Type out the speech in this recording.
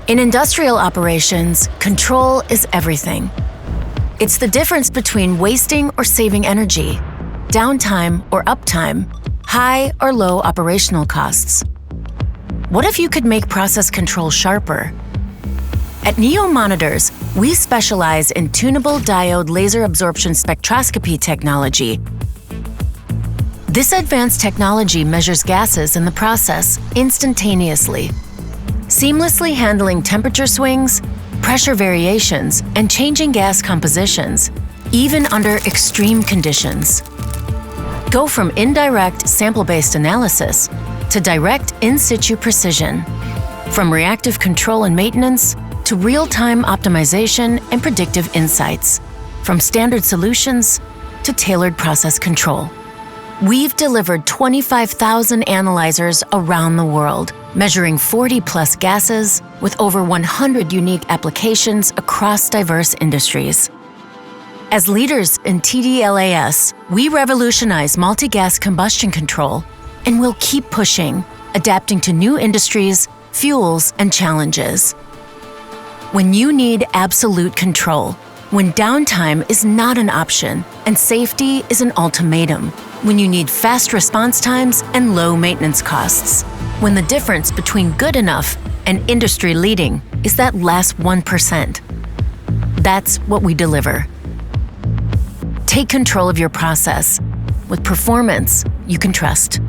In industrial operations, control is everything. It's the difference between wasting or saving energy, downtime or uptime, high or low operational costs. What if you could make process control sharper? At Neo Monitors, we specialize in tunable diode laser absorption spectroscopy technology. This advanced technology measures gases in the process instantaneously, seamlessly handling temperature swings, pressure variations, and changing gas compositions, even under extreme conditions. Go from indirect sample-based analysis to direct in-situ precision, from reactive control and maintenance to real-time optimization and predictive insights, from standard solutions to tailored process control. We've delivered 25,000 analyzers around the world, measuring 40+ gases with over 100 unique applications across diverse industries. As leaders in TDLAS, we revolutionize multi-gas combustion control and will keep pushing, adapting to new industries, fuels, and challenges. When you need absolute control, when downtime is not an option and safety is an ultimatum, when you need fast response times and low maintenance costs, when the difference between good enough and industry-leading is that last 1%. That's what we deliver. Take control of your process with performance you can trust.